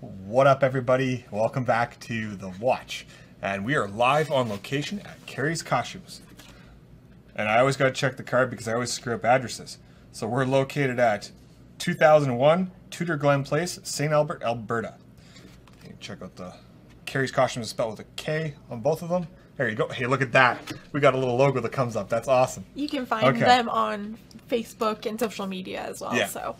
What up, everybody? Welcome back to The Watch. And we are live on location at Karries Kostumes. And I always got to check the card because I always screw up addresses. So we're located at 2001 Tudor Glen Place, St. Albert, Alberta. You can check out the Karries Kostumes spelled with a K on both of them. There you go. Hey, look at that. We got a little logo that comes up. That's awesome. You can find them on Facebook and social media as well. Yeah. So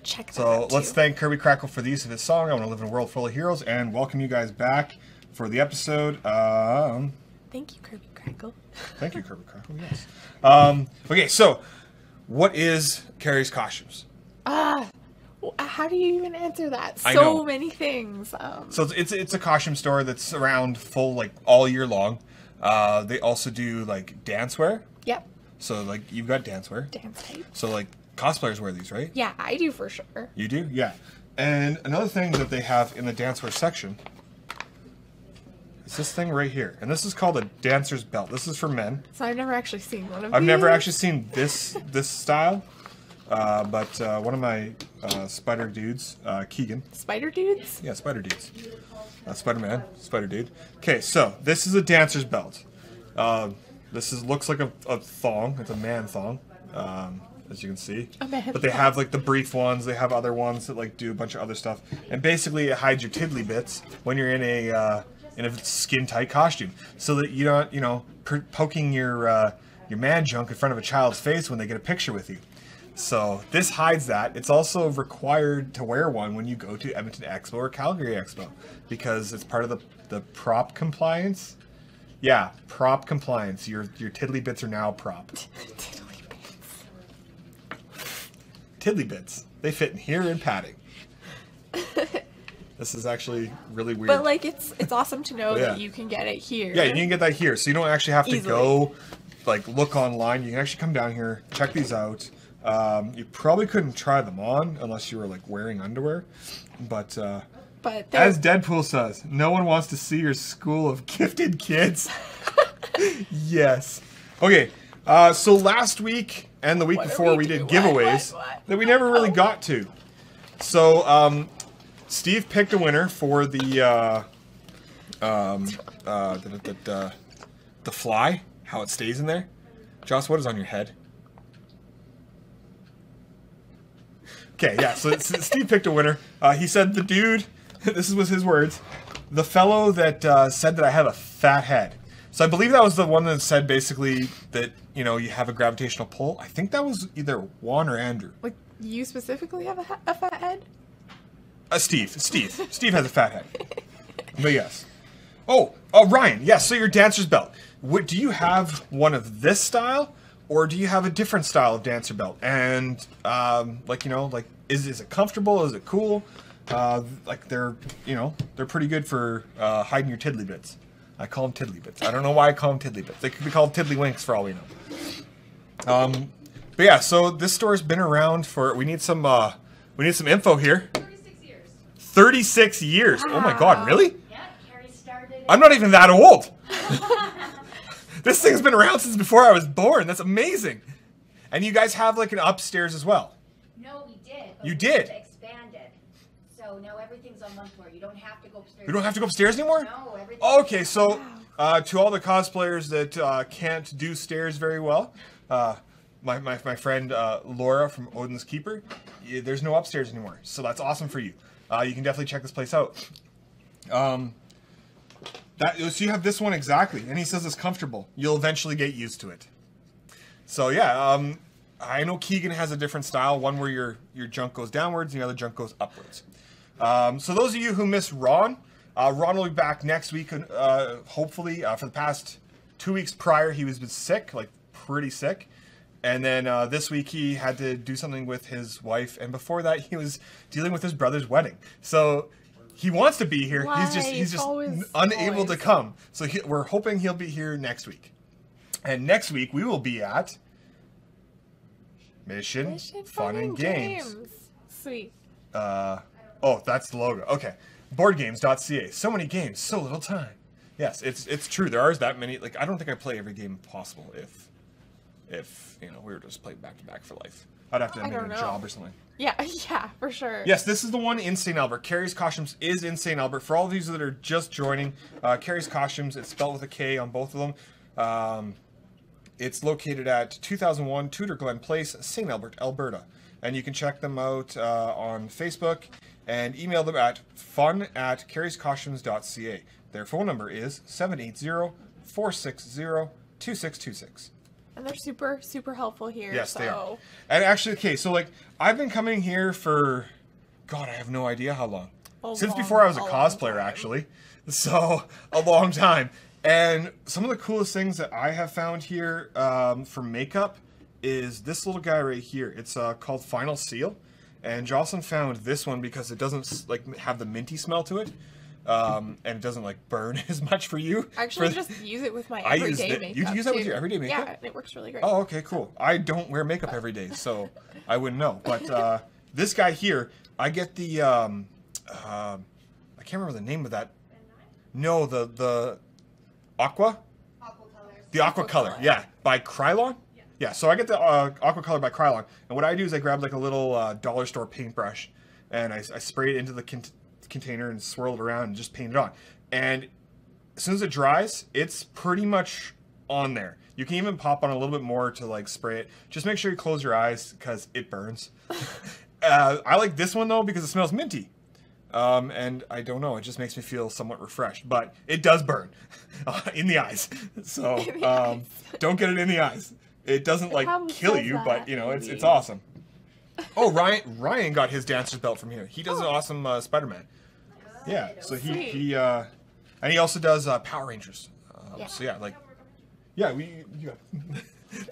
check that out too. Let's thank Kirby Crackle for the use of his song, I Want to Live in a World Full of Heroes, and welcome you guys back for the episode. Thank you, Kirby Crackle. Thank you, Kirby Crackle, yes. Okay, so what is Karries Kostumes? How do you even answer that? So many things. So it's a costume store that's around full like all year long. They also do like dancewear. Yep. So like you've got dancewear. Dance tape. So like cosplayers wear these, right? Yeah, I do for sure. You do? Yeah. And another thing that they have in the dancewear section is this thing right here. And this is called a dancer's belt. This is for men. So I've never actually seen one of these. I've never actually seen this style. But one of my spider dudes, Keegan. Spider dudes? Yeah, spider dudes. Spider-Man, spider dude. Okay, so this is a dancer's belt. Looks like a thong. It's a man thong, as you can see. But they have like the brief ones. They have other ones that like do a bunch of other stuff. And basically, it hides your tiddly bits when you're in a skin-tight costume, so that you're not, poking your man junk in front of a child's face when they get a picture with you. So this hides that. It's also required to wear one when you go to Edmonton Expo or Calgary Expo because it's part of the prop compliance. Yeah, prop compliance. Your tiddly bits are now prop. Tiddly bits. Tiddly bits. They fit in here in padding. This is actually really weird. But like it's awesome to know that you can get it here. Yeah, you can get that here. So you don't actually have to go like look online. You can actually come down here, check these out. You probably couldn't try them on unless you were like wearing underwear, but as Deadpool says, no one wants to see your school of gifted kids. Yes. Okay. So last week and the week before we did giveaways that we never really got to. So Steve picked a winner for the fly, how it stays in there. Joss, what is on your head? Okay, yeah, so Steve picked a winner. He said the dude, this was his words, the fellow that said that I have a fat head. So I believe that was the one that said basically that, you have a gravitational pull. I think that was either Juan or Andrew. Like, you specifically have a fat head? Steve. Steve has a fat head. But yes. Oh, Ryan, yes, so your dancer's belt. Do you have one of this style? Or do you have a different style of dancer belt? And is it comfortable? Is it cool? They're pretty good for hiding your tiddly bits. I call them tiddly bits. I don't know why I call them tiddly bits. They could be called tiddly winks for all we know. But yeah, so this store's been around for. We need some info here. 36 years. 36 years. Wow. Oh my God, really? Yeah, Karries started. I'm not even that old. This thing's been around since before I was born. That's amazing. And you guys have like an upstairs as well. No, we did. You did? Expanded. So now everything's on one floor. You don't have to go upstairs. You don't have to go upstairs anymore? No, everything. Okay, so to all the cosplayers that can't do stairs very well, my friend Laura from Odin's Keeper, there's no upstairs anymore. So that's awesome for you. You can definitely check this place out. So you have this one exactly, and he says it's comfortable. You'll eventually get used to it. So yeah, I know Keegan has a different style, one where your junk goes downwards and the other junk goes upwards. So those of you who missed Ron will be back next week, hopefully. For the past 2 weeks prior, he was sick, like pretty sick. And then this week he had to do something with his wife, and before that he was dealing with his brother's wedding. So he wants to be here. He's just unable to come. So we're hoping he'll be here next week. And next week we will be at Mission Fun and Games. Sweet. Oh, that's the logo. Okay. Boardgames.ca. So many games, so little time. Yes, it's true. There are that many. Like, I don't think I play every game possible if we were just playing back to back for life. I'd have to make a job or something. Yeah, yeah, for sure. Yes, this is the one in St. Albert. Karries Kostumes is in St. Albert. For all of you that are just joining, Karries Kostumes, it's spelled with a K on both of them. It's located at 2001 Tudor Glen Place, St. Albert, Alberta. And you can check them out on Facebook and email them at fun@karrieskostumes.ca. Their phone number is 780-460-2626. And they're super, super helpful here. Yes, they are. And actually, okay, so like, I've been coming here for, God, I have no idea how long. Since before I was a cosplayer, actually. So, a long time. And some of the coolest things that I have found here for makeup is this little guy right here. It's called Final Seal. And Jocelyn found this one because it doesn't like have the minty smell to it. And it doesn't like burn as much for you. I actually just use it with my everyday makeup. You use that with your everyday makeup? Yeah, it works really great. Oh, okay, cool. I don't wear makeup every day, so I wouldn't know. But this guy here, I get the I can't remember the name of that. No, the Aqua? The Aqua Color, yeah, by Krylon. Yeah, so I get the Aqua Color by Krylon, and what I do is I grab like a little dollar store paintbrush, and I spray it into the container and swirl it around and just paint it on. And as soon as it dries, it's pretty much on there. You can even pop on a little bit more to like spray it. Just make sure you close your eyes because it burns. I like this one though because it smells minty. And I don't know, it just makes me feel somewhat refreshed, but it does burn in the eyes. So don't get it in the eyes. It doesn't like kill you, but you know, it's awesome. Oh, Ryan got his dancer's belt from here. He does an awesome Spider-Man. Yeah, so he and he also does Power Rangers. So yeah, like, yeah, you got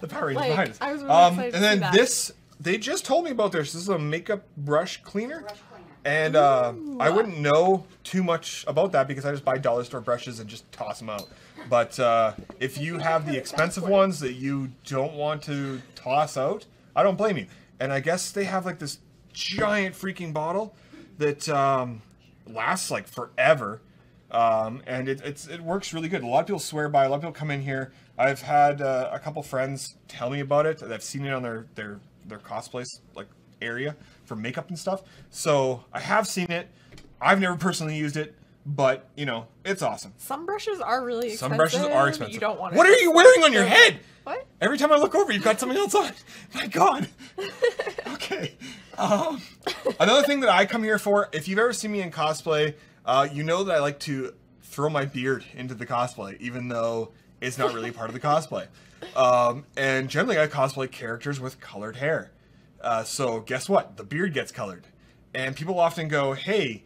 the Power Rangers behind us. I was really excited and then to see that. this, they just told me about this. This is a makeup brush cleaner. And I wouldn't know too much about that because I just buy dollar store brushes and just toss them out. But if you have the expensive ones that you don't want to toss out, I don't blame you. And I guess they have like this giant freaking bottle that lasts like forever. And it works really good. A lot of people swear by it. A lot of people come in here. I've had a couple friends tell me about it. I've seen it on their cosplays like area for makeup and stuff. So I have seen it. I've never personally used it, but you know, it's awesome. Some brushes are really expensive. Some brushes are expensive. You don't want What are you wearing on your head? What? Every time I look over, you've got something else on. My God. Okay. Another thing that I come here for, if you've ever seen me in cosplay, you know that I like to throw my beard into the cosplay, even though it's not really part of the cosplay. And generally I cosplay characters with colored hair. So guess what? The beard gets colored. And people often go, hey,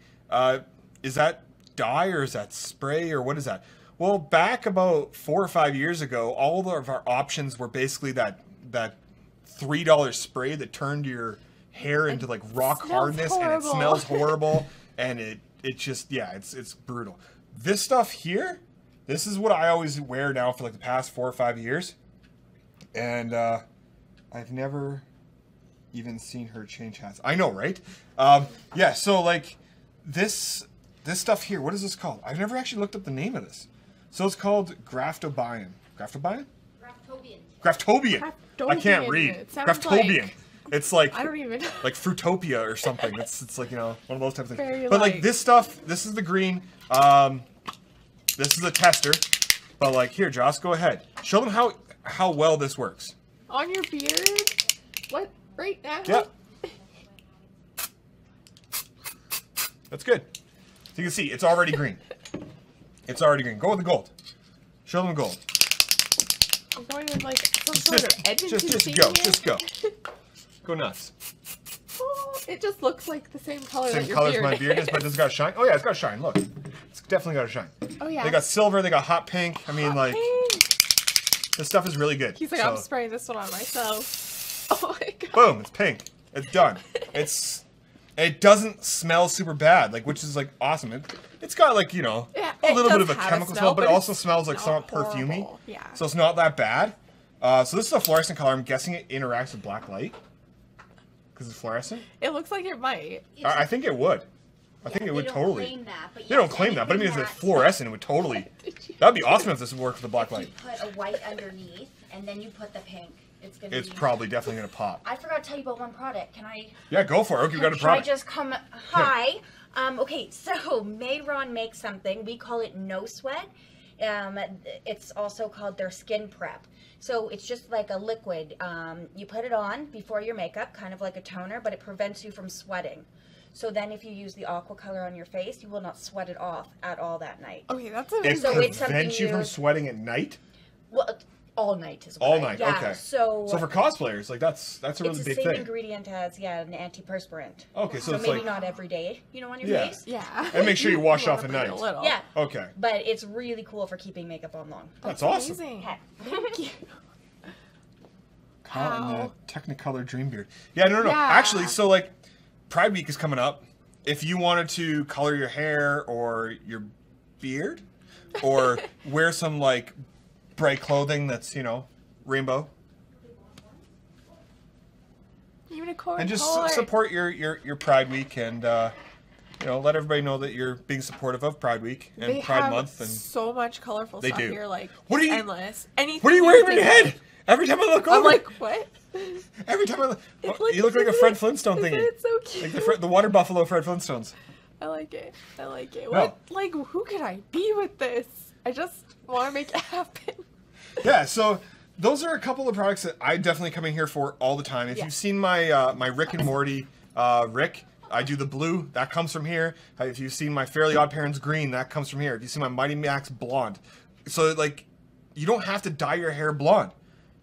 is that dye or is that spray or what is that? Well, back about 4 or 5 years ago, all of our options were basically that $3 spray that turned your hair into like rock hardness and it smells horrible and it just, yeah, it's brutal. This stuff here, this is what I always wear now for like the past 4 or 5 years. And I've never even seen her change hats. I know, right? Yeah, so like this stuff here, what is this called? I've never actually looked up the name of this. So it's called Graftobian. Graftobian? Graftobian. I can't read. Graftobian. Like, it's like, I don't even know. Like Fruitopia or something. It's like, you know, one of those types of things. Very but like this stuff, this is the green. This is a tester. But like here, Joss, go ahead. Show them how well this works. On your beard? What? Right now? Yep. That's good. So you can see, it's already green. It's already green. Go with the gold. Show them the gold. I'm going with like some sort of Edmonton Just go. Go nuts. Oh, it just looks like the same color Same color as my beard is, but it's got shine. Oh yeah, it's got shine. Look. It's definitely got a shine. Oh yeah. They got silver, they got hot pink. I mean, like, this stuff is really good. He's like, I'm spraying this one on myself. Oh my God. Boom, it's pink. It's done. It doesn't smell super bad, like, which is like awesome. It's got like, you know, a little bit of a chemical smell, but it also smells like somewhat perfumey. Yeah. So it's not that bad. So this is a fluorescent color. I'm guessing it interacts with black light because it's fluorescent. It looks like it might. I think it would. I think it would totally. They don't claim that, but I mean, if it's fluorescent, it would totally. That'd be awesome if this would work with the black light. You put a white underneath, and then you put the pink. It's probably definitely gonna pop. I forgot to tell you about one product. Can I? Yeah, go for it. Okay, we got a Should product. I just come? Hi. Okay, so Mayron makes something. We call it No Sweat. It's also called their Skin Prep. So it's just like a liquid. You put it on before your makeup, kind of like a toner, but it prevents you from sweating. So then if you use the aqua color on your face, you will not sweat it off at all that night. Okay, that's It so prevents you from sweating at night? Well, all night as well. All night, yeah, okay. So for cosplayers, like that's a really big thing. It's the same ingredient as, an antiperspirant. Okay, so it's maybe like... not every day, on your yeah. face. Yeah. And make sure you wash off at night. Yeah. Okay. But it's really cool for keeping makeup on long. That's awesome. Amazing. Okay. Thank you. Wow. Technicolor Dream Beard. Yeah, no. Yeah. Actually, so like, Pride Week is coming up. If you wanted to color your hair or your beard, or wear some like bright clothing that's rainbow, Unicorn. and just support your Pride Week and let everybody know that you're being supportive of Pride Week and Pride Month. And so much colorful stuff here, like what are you, endless. Anything. What are you wearing on your head? Every time I look over, I'm like, what? Every time I look, you look like a Fred Flintstone thingy. It's so cute. Like the water buffalo Fred Flintstones. I like it. No. What? Like, who could I be with this? I just want to make it happen. Yeah, so those are a couple of products that I definitely come in here for all the time. If you've seen my my Rick and Morty Rick, I do the blue, that comes from here. If you've seen my Fairly Odd Parents green, that comes from here. If you see my Mighty Max blonde, so like you don't have to dye your hair blonde.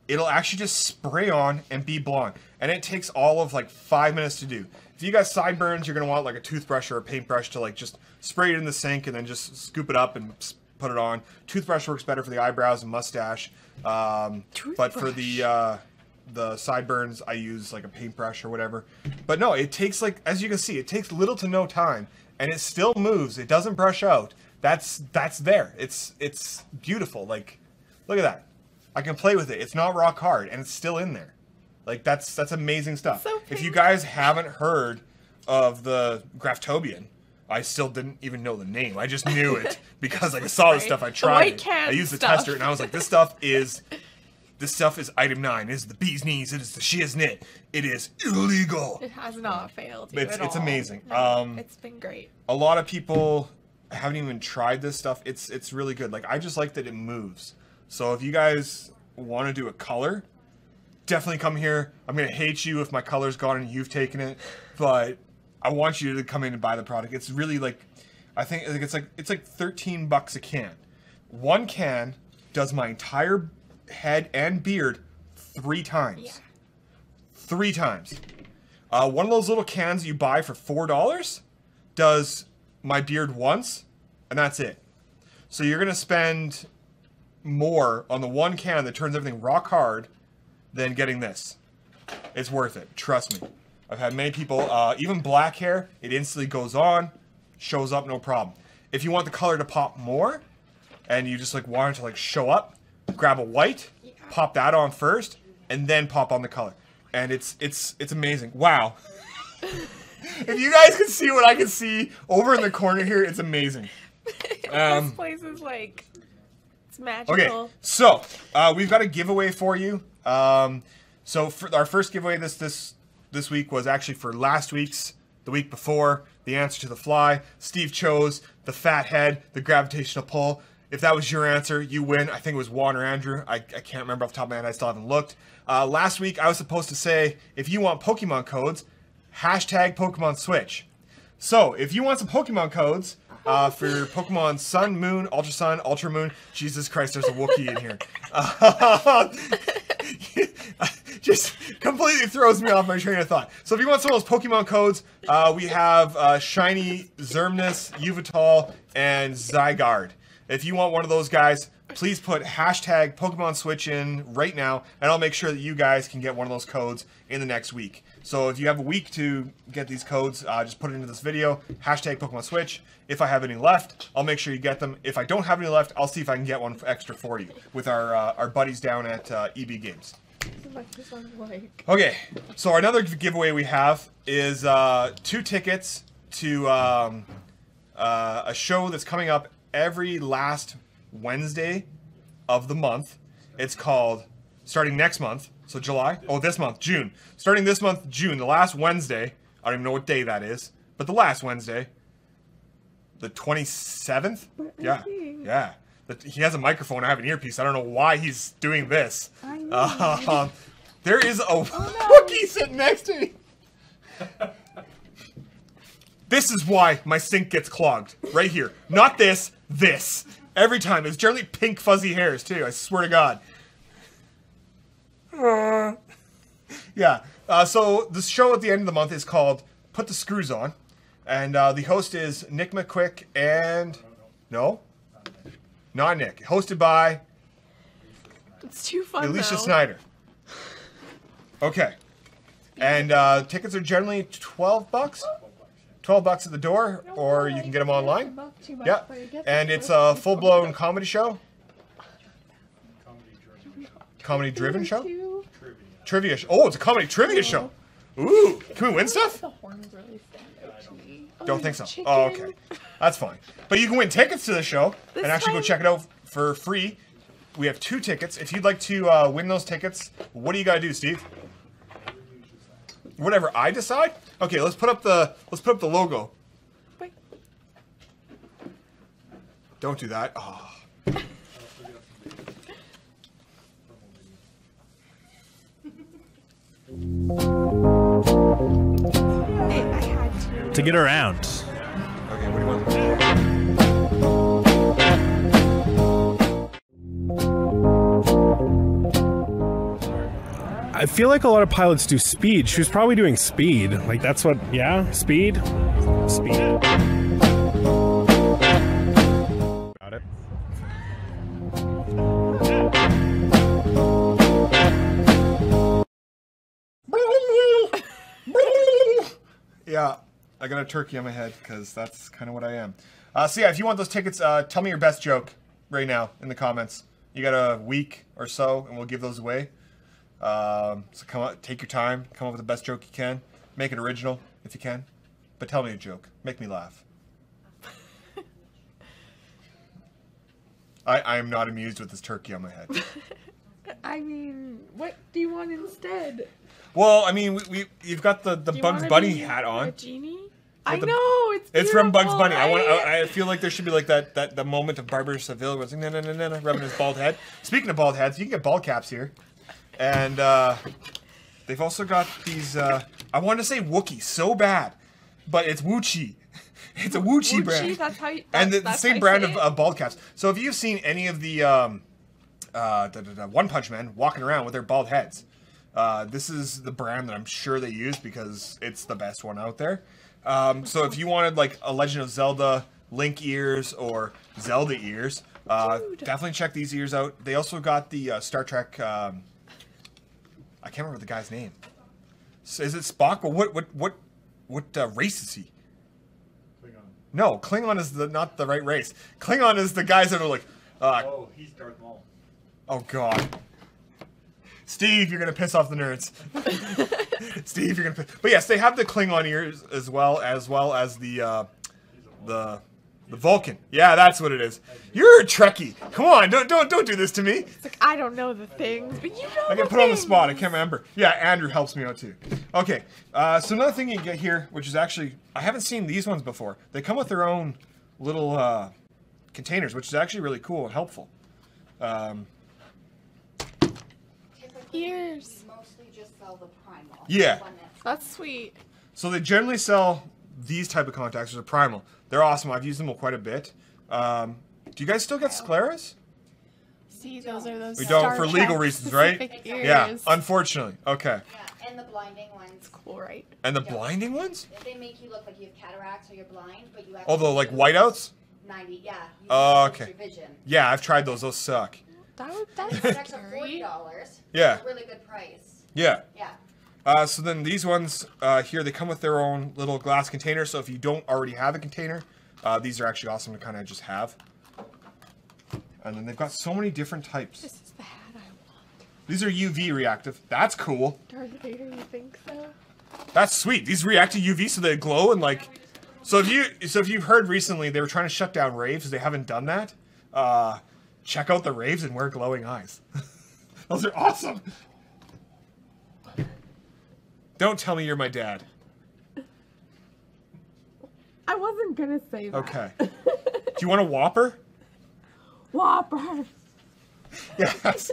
It'll actually just spray on and be blonde. And it takes all of like 5 minutes to do. If you got sideburns, you're going to want like a toothbrush or a paintbrush to like just spray it in the sink and then just scoop it up and put it on. Toothbrush works better for the eyebrows and mustache. But for the sideburns, I use like a paintbrush or whatever. But no, it takes like, as you can see, it takes little to no time. And it still moves. It doesn't brush out. That's there. It's beautiful. Like, look at that. I can play with it. It's not rock hard, and it's still in there. Like that's amazing stuff. So if you guys haven't heard of the Graftobian, I still didn't even know the name. I just knew it because I saw the stuff. I tried it. I used the tester, and I was like, this stuff is item 9. It is the bee's knees. It is the shiznit. It is illegal. It has not failed. It's amazing. No, it's been great. A lot of people haven't even tried this stuff. It's really good. Like I just like that it moves. So if you guys want to do a color, definitely come here. I'm going to hate you if my color's gone and you've taken it, but I want you to come in and buy the product. It's really like, I think it's like $13 a can. One can does my entire head and beard 3 times. Yeah. 3 times. One of those little cans you buy for $4 does my beard once, and that's it. So you're going to spend more on the one can that turns everything rock hard than getting this. It's worth it. Trust me. I've had many people, even black hair, it instantly goes on, shows up, no problem. If you want the color to pop more, and you just like want it to like show up, grab a white, pop that on first, and then pop on the color. And it's amazing. Wow. If you guys can see what I can see over in the corner here, it's amazing. This place is like, it's magical. Okay, so we've got a giveaway for you. So for our first giveaway this week was actually for last week's, the week before, the answer to the fly. Steve chose the fat head, the gravitational pull. If that was your answer, you win. I think it was Juan or Andrew. I can't remember off the top of my head. I still haven't looked. Last week, I was supposed to say, if you want Pokemon codes, hashtag Pokemon Switch. So, if you want some Pokemon codes for your Pokemon Sun, Moon, Ultra Sun, Ultra Moon, Jesus Christ, there's a Wookiee in here. Just completely throws me off my train of thought. So if you want some of those Pokemon codes, we have Shiny, Zermnus, Yveltal, and Zygarde. If you want one of those guys, please put hashtag Pokemon Switch in right now, and I'll make sure that you guys can get one of those codes in the next week. So if you have a week to get these codes, just put it into this video, hashtag Pokemon Switch. If I have any left, I'll make sure you get them. If I don't have any left, I'll see if I can get one extra for you with our buddies down at EB Games. Okay, so another giveaway we have is 2 tickets to a show that's coming up every last Wednesday of the month. It's called, starting next month, So July? Oh, this month, June. Starting this month, June, the last Wednesday. I don't even know what day that is, but the last Wednesday. The 27th? Yeah. Yeah. He has a microphone. I have an earpiece. I don't know why he's doing this. There is a Wookiee sitting next to me. This is why my sink gets clogged. Right here. Not this. This. Every time. It's generally pink fuzzy hairs, too. I swear to God. Yeah. So the show at the end of the month is called Put the Screws On. And the host is Nick McQuick and... No? Not Nick. Hosted by... It's too fun, Alicia though. Snyder. Okay. And tickets are generally $12. $12 at the door, or you can get them online. Yeah. And it's a full-blown comedy show. Comedy-driven show? Trivia show. Oh, it's a comedy trivia show. Ooh. Can we win stuff? Don't think so. Oh, okay. That's fine. But you can win tickets to the show and actually go check it out for free. We have 2 tickets. If you'd like to win those tickets, what do you gotta do, Steve? Whatever I decide? Okay, let's put up the logo. Wait. Don't do that. Oh. To get around. Okay, what do you want? I feel like a lot of pilots do speed. She was probably doing speed. Like, that's what, yeah? Speed? Speed. Got it. Yeah, I got a turkey on my head because that's kind of what I am. So yeah, if you want those tickets, tell me your best joke right now in the comments. You got a week or so, and we'll give those away. So come on, take your time, come up with the best joke you can. Make it original if you can, but tell me a joke. Make me laugh. I am not amused with this turkey on my head. I mean, what do you want instead? Well, I mean, you've got the Bugs Bunny hat on. A genie? I know it's from Bugs Bunny. I feel like there should be like that the moment of Barber Seville was like, no, rubbing his bald head. Speaking of bald heads, you can get bald caps here, and they've also got these. I want to say Wookiee so bad, but it's Woochie. It's a Woochie brand. That's how you, and the same brand of bald caps. So if you've seen any of the One Punch Men walking around with their bald heads, this is the brand that I'm sure they use because it's the best one out there. So if you wanted like a Legend of Zelda Link ears or Zelda ears, definitely check these ears out. They also got the Star Trek. I can't remember the guy's name. Is it Spock? But what race is he? Klingon. No, Klingon is not the right race. Klingon is the guys that are like. Oh, he's Darth Maul. Oh God. Steve, you're gonna piss off the nerds. Steve, you're gonna piss. But yes, they have the Klingon ears as well as the Vulcan. Yeah, that's what it is. You're a Trekkie. Come on, don't do this to me. It's like, I don't know the things, but you know. I get put on the spot. I can't remember. Yeah, Andrew helps me out too. Okay, so another thing you get here, which is actually I haven't seen these ones before. They come with their own little containers, which is actually really cool and helpful. Ears. Mostly just sell the primal. Yeah. That's sweet. So they generally sell these type of contacts as a primal. They're awesome. I've used them quite a bit. Do you guys still get scleras? See, those are those. We don't for legal reasons, right? Ears. Yeah, unfortunately. Okay. Yeah, and the blinding ones. It's cool, right? And the blinding ones? They make you look like you have cataracts or you're blind, but you actually. Oh, the like whiteouts? 90, yeah. Oh, okay. Your vision. Yeah, I've tried those. Those suck. That's It's an extra $40. Yeah. It's a really good price. Yeah. Yeah. So then these ones here, they come with their own little glass container. So if you don't already have a container, these are actually awesome to kind of just have. And then they've got so many different types. This is the hat I want. These are UV reactive. That's cool. Darth Vader, you think so? That's sweet. These react to UV so they glow and like. So if you've heard recently they were trying to shut down raves, they haven't done that. Check out the raves and wear glowing eyes. Those are awesome. Don't tell me you're my dad. I wasn't gonna say that. Okay. Do you want a Whopper? Whopper. Yes.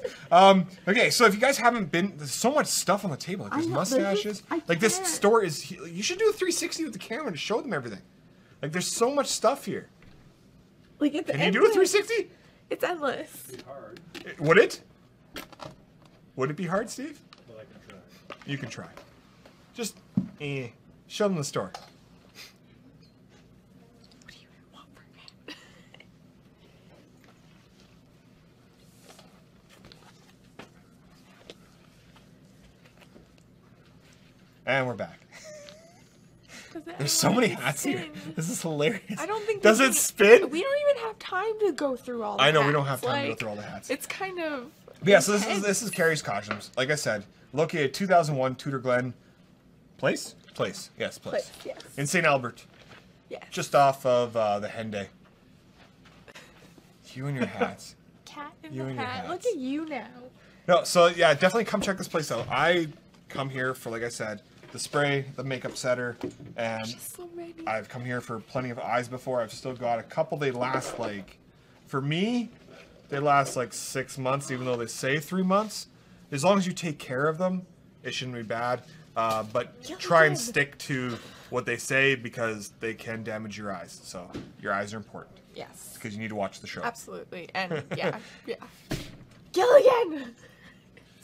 Okay, so if you guys haven't been, there's so much stuff on the table. Like there's mustaches. Like this store is, you should do a 360 with the camera to show them everything. Like there's so much stuff here. Like it's Can you do a 360? It's endless. It's hard. Would it? Would it be hard, Steve? But I can try. You can try. Just show them the store. What do you want for it? And we're back. There's There's so many hats here. This is hilarious. I don't think. Does it spin? We don't even have time to go through all. The I know hats. we don't have time like, to go through all the hats. It's kind of. But yeah, so this is Karries Kostumes. Like I said, located at 2001 Tudor Glen Place. Yes, place. Yes. In St. Albert. Yes. Just off of the Henday. You and your hats. Cat in You the and your hat. Look hats. at you now. No, so yeah, definitely come check this place out. I come here for, like I said, the spray, the makeup setter, and Just so many. I've come here for plenty of eyes before. I've still got a couple. They last like, for me, they last like 6 months, even though they say 3 months. As long as you take care of them, it shouldn't be bad. But try and stick to what they say because they can damage your eyes. So your eyes are important Yes. because you need to watch the show. Absolutely. And yeah. Gilligan!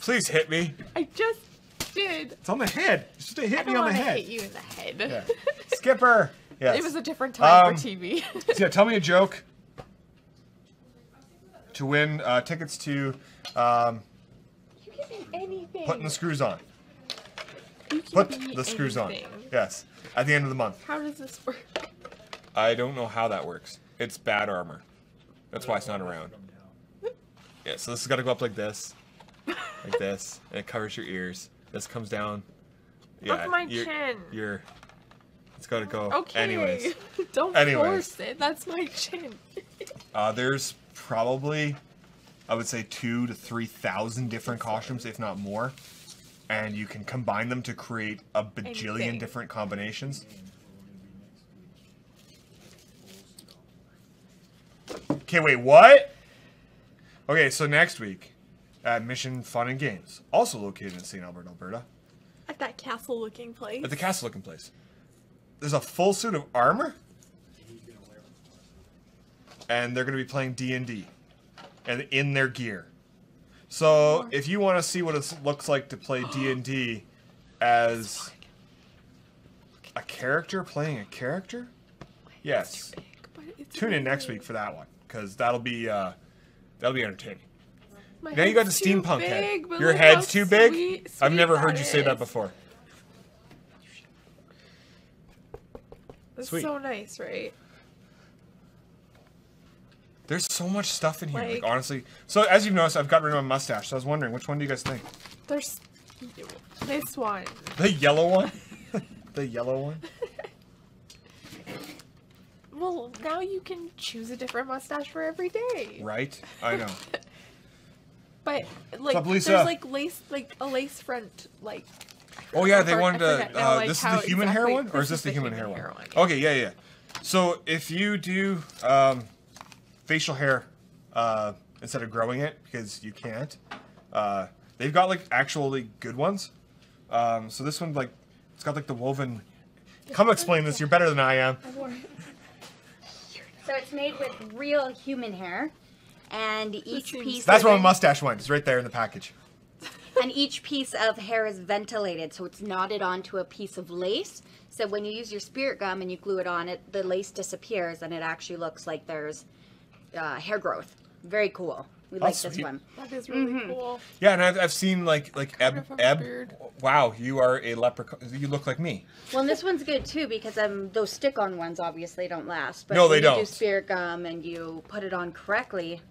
Please hit me. I just did. It's on the head. Just hit I me don't on want the to head. hit you in the head. Yeah. Skipper. Yes. It was a different time for TV. So yeah, tell me a joke to win tickets to You can be anything. putting the screws on. You can Put be the screws anything. on. Yes. At the end of the month. How does this work? I don't know how that works. It's bad armor. That's why it's not around. Yeah, so this has got to go up like this. Like this. And it covers your ears. This comes down. Yeah, Up my chin. It's got to go. Okay. Anyways. Don't Anyways. force it. That's my chin. There's probably, I would say, 2,000 to 3,000 different costumes, if not more. And you can combine them to create a bajillion Anything. different combinations. Okay, wait, what? Okay, so next week at Mission Fun and Games, also located in St. Albert, Alberta, At that castle-looking place. at the castle-looking place, there's a full suit of armor, and they're going to be playing D&D, and in their gear. So if you want to see what it looks like to play D&D as a character playing a character, yes, tune in next week for that one because that'll be entertaining. Now you got the steampunk head. Your head's too big? I've never heard you say that before. That's Sweet. so nice, right? There's so much stuff in here, like, Like- honestly. So as you've noticed, I've got rid of my mustache. So I was wondering, which one do you guys think? There's this one. The yellow one? The yellow one? Well, now you can choose a different mustache for every day. Right? I know. But like, up, Lisa? there's like a lace front, like. Oh yeah, they I wanted forget to. now, like, This is the how human hair exactly- one, or is this the human hair one? Okay, yeah. So if you do facial hair instead of growing it, because you can't, they've got like actually good ones. So this one, like, it's got like the woven. Come explain this. You're better than I am. So it's made with real human hair, and each piece. That's where my mustache went. It's right there in the package. And each piece of hair is ventilated, so it's knotted onto a piece of lace. So when you use your spirit gum and you glue it on, the lace disappears, and it actually looks like there's hair growth. Very cool. We like this sweet. one. That is really cool. Yeah, and I've seen like Kind of a Eb. beard. Wow, you are a leprechaun. You look like me. Well, and this one's good too because those stick-on ones obviously don't last. But No, they when you do don't. spirit gum and you put it on correctly,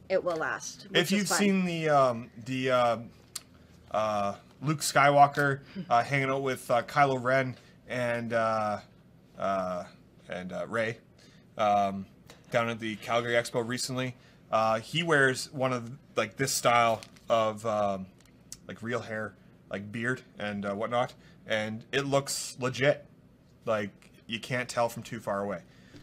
it will last. If which is you've fun. seen the Luke Skywalker hanging out with Kylo Ren and Rey down at the Calgary Expo recently, he wears one of like this style of like real hair, like beard and whatnot, and it looks legit. Like, you can't tell from too far away.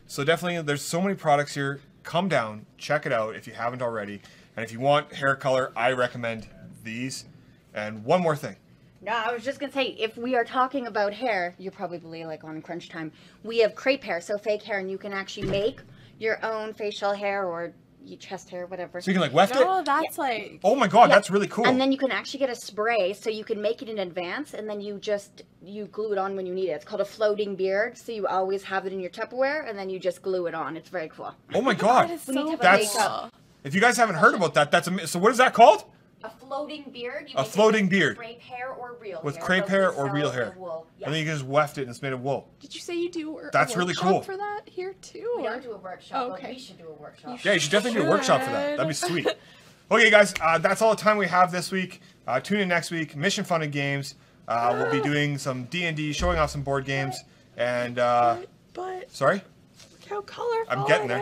So definitely, there's so many products here. Come down, check it out if you haven't already. And if you want hair color, I recommend these. And one more thing. No, I was just going to say, if we are talking about hair, you're probably like on crunch time. We have crepe hair, so fake hair, and you can actually make your own facial hair or chest hair, whatever. So you can like weft it? Oh, that's like... Oh my god, that's really cool. And then you can actually get a spray, so you can make it in advance, and then you glue it on when you need it. It's called a floating beard, so you always have it in your Tupperware, and then you just glue it on. It's very cool. Oh my god. That is so that's cool. If you guys haven't heard about that, that's so what is that called? A floating beard. A floating beard. With crepe hair or real with hair. crepe hair or real hair. Wool. Yeah. And then you can just weft it and it's made of wool. Did you say you do That's a really workshop cool. for that here too? We don't do a workshop, okay. but we should do a workshop. Yeah, you should definitely do a workshop for that. That'd be sweet. Okay, guys, that's all the time we have this week. Tune in next week. Mission Funded Games. We'll be doing some D&D, showing off some board games. And, but sorry? Look how colorful I'm getting there.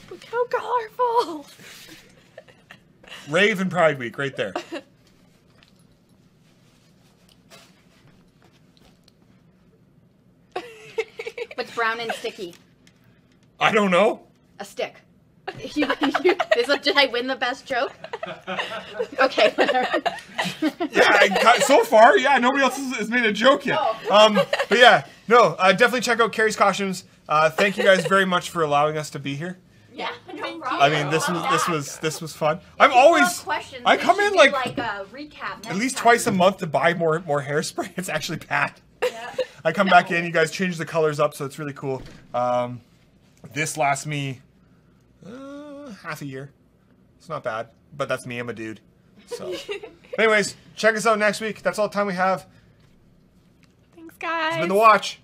Look how colorful. Rave and Pride Week, right there. What's brown and sticky? I don't know. A stick. Did I win the best joke? Okay, whatever. Yeah, so far, yeah, nobody else has made a joke yet. Oh. But yeah, no, definitely check out Karries Kostumes. Thank you guys very much for allowing us to be here. Yeah, no problem. I mean, this was fun. I'm always I come in like a recap at least twice a month to buy more hairspray. It's actually bad. Yeah. I come back in, you guys change the colors up, so it's really cool. This lasts me half a year. It's not bad, but that's me. I'm a dude. So, anyways, check us out next week. That's all the time we have. Thanks, guys. It's been The Watch.